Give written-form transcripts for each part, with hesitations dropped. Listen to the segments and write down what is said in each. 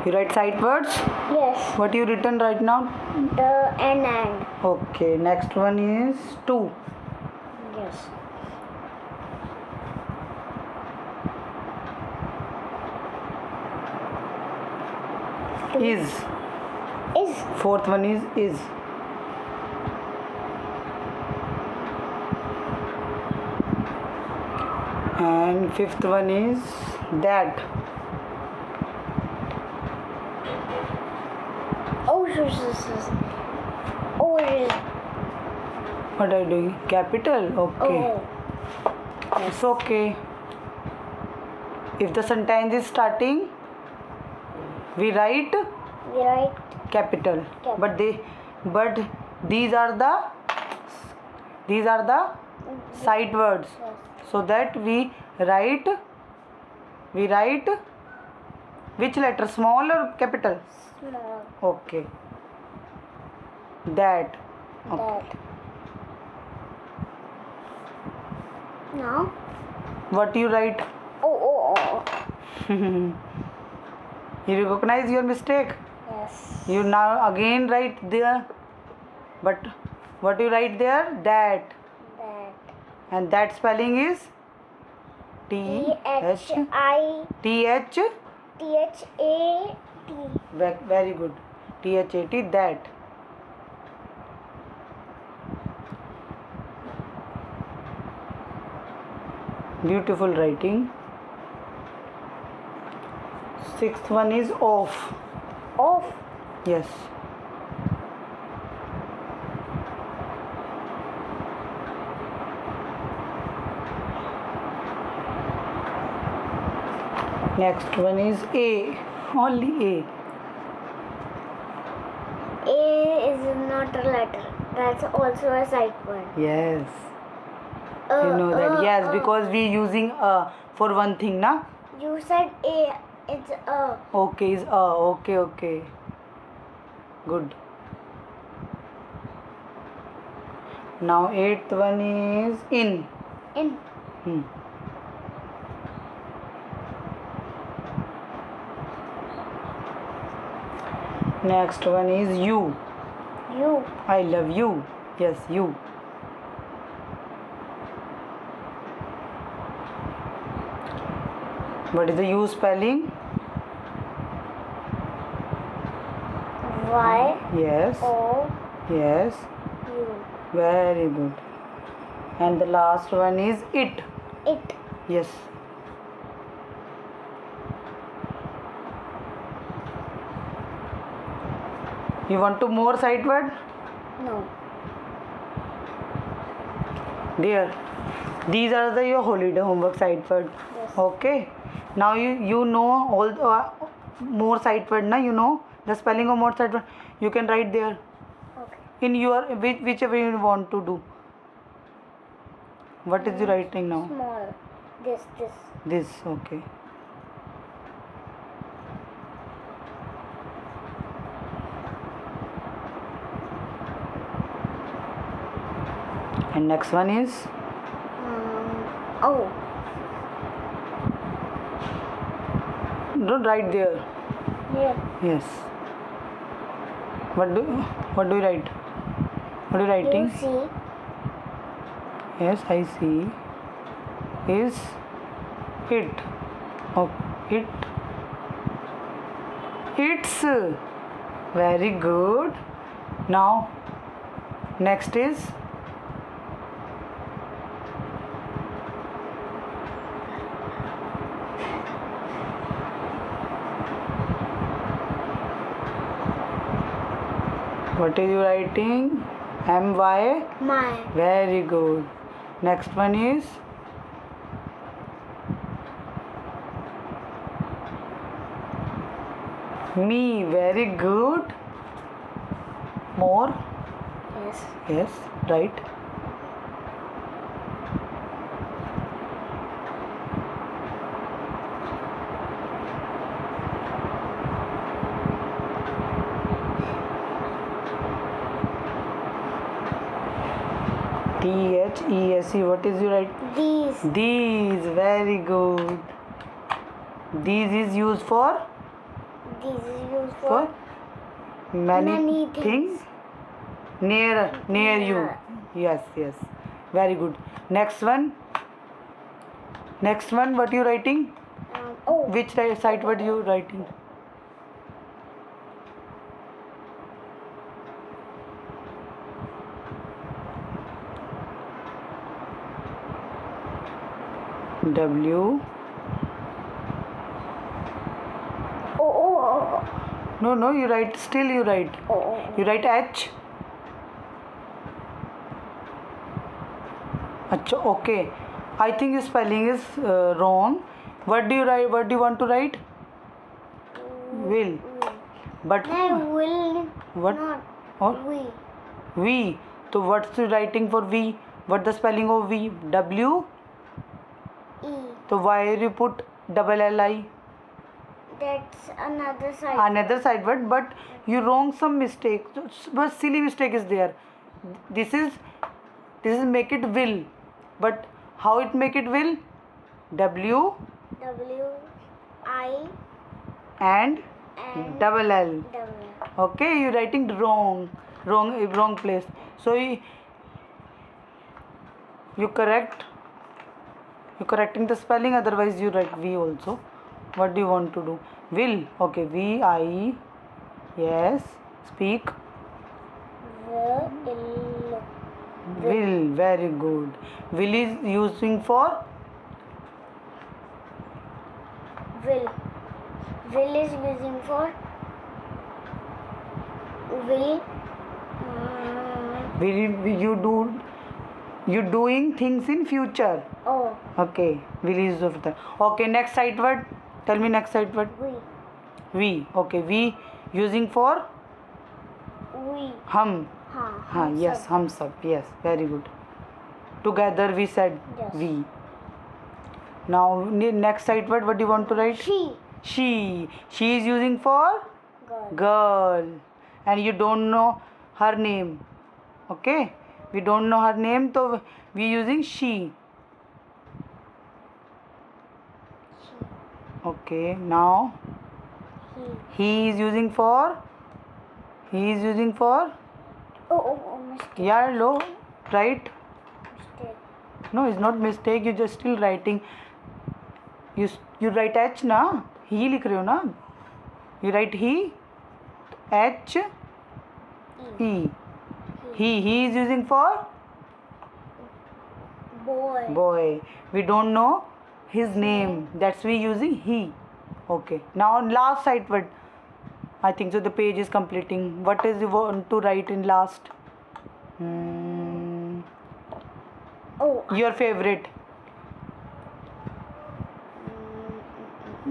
You write sight words? Yes. What you written right now? The and. Okay, next one is 2. Yes. Is. Is. Fourth one is is. And fifth one is that. Oh, oh, What are you doing? Capital? Okay. oh. It's okay. If the sentence is starting, we write We write capital. Capital. But these are the sight words. Yes. So that we write which letter, small or capital? Small. Okay. That. Okay. That. Now. What you write? Oh. You recognize your mistake. Yes. You now again write there. But what you write there? That. That. And that spelling is T-H-I. T-H. T-H-A-T. Very good. T-H-A-T. That. Beautiful writing. Sixth one is off. Off. Yes. Next one is A. Only A. A is not a letter. That's also a sight word. Yes. You know that. Yes, because we using for one thing, na? You said A. It's a. Okay, is okay. Good. Now eighth one is in. In. Next one is you. You. I love you. Yes, you. What is the you spelling? Y. Yes. O. Yes. U. Very good. And the last one is it. It. Yes. You want to more sight word? No. There. These are your holiday homework sight word. Yes. Okay. Now you know all the more sight word, na? You know the spelling of more sight word. You can write there Okay. in your whichever you want to do. What is you writing now? Small. This. This. Okay. And next one is O. don't write there. Here. Yes. What do you write? What are you writing? You see. Yes, I see. Is it? Oh, it. It's very good. Now, next is what are you writing? M-Y. My. Very good. Next one is me. Very good. More. Yes. Yes, right. T-H-E-S-E. What is your right? These. These. Very good. These is used for This is used for for many, many things things. near you. Yes, very good. Next one, what you writing? Oh, Which side word you writing? W. oh. No, you write, still you write. You write H. Achha, okay. I think your spelling is wrong. What do you write? What do you want to write? Will. But I will what? not. Or We. V. So what's the writing for V? What the spelling of V? W. E. So why you put double L-I? That's another side. Another side word, but you wrong some mistake. But silly mistake is there. This is make it will, but how it make it will? W W. I. and And double L. W. Okay, you writing wrong place. So you correct. You correcting the spelling. Otherwise you write V also. What do you want to do? Will. Okay, V I. Yes. Speak. Will. Will. Very good. Will is using for Will. Will is using for will. you doing things in future. Oh, Okay. Will is of the. Okay. Next sight word. Tell me next sight word. we. We. Okay. We using for We. hum. Hum Yes. sab. Hum sab. Yes. Very good. Together we said Yes. we. Now next sight word. What do you want to write? She. She is using for Girl. girl, and you don't know her name. Okay, we don't know her name, so we using she. She. Okay, now He. he is using for Oh, mistake. yeah, low, right? Mistake. No, it's not mistake. You just still writing. You write H ना, he लिख रहे हो ना? You write he, H E. He is using for boy. We don't know his name. That's we using he. Okay. Now last sight word. I think so. The page is completing. What is you want to write in last? Oh. Your favorite.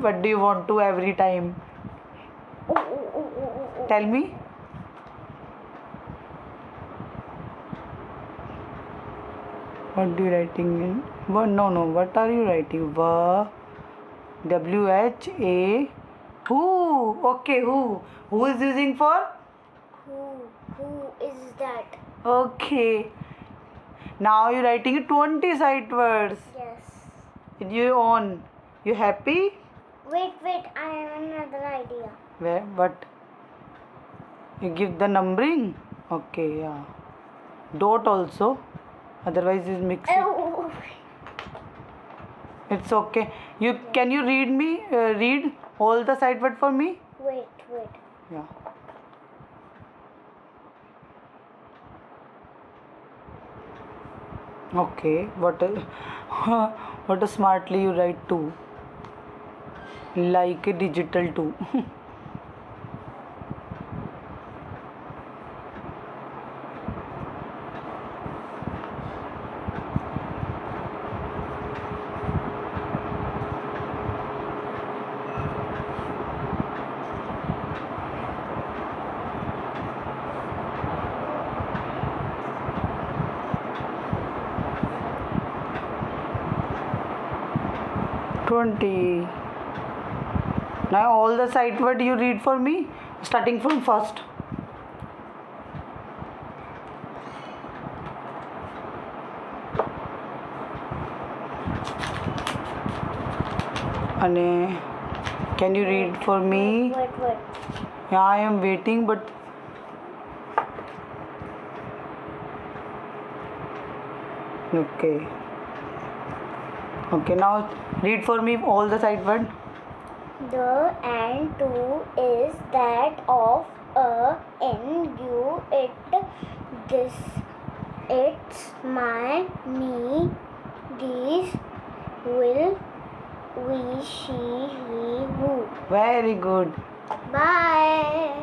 What do you want to every time? Oh. Tell me. What do you writing in? No. What are you writing? WHA. Who? Okay, who? Who is using for? Who is that? Okay. Now you're writing 20 sight words. Yes. You own. You happy? Wait. I have another idea. Where? What? You give the numbering? Okay, yeah. Dot also. Otherwise it's mixing. Oh. It's okay. Can you read me? Read all the sight word for me? Wait. Yeah. Okay. What a smartly you write too. Like a digital too. $20. Now all the sight word you read for me, starting from first. અને Can you read for me? What? Yeah, I am waiting, but okay. Okay, now read for me all the sight word. The and to is that of a nu it this it's my me these will we she he who. Very good. Bye.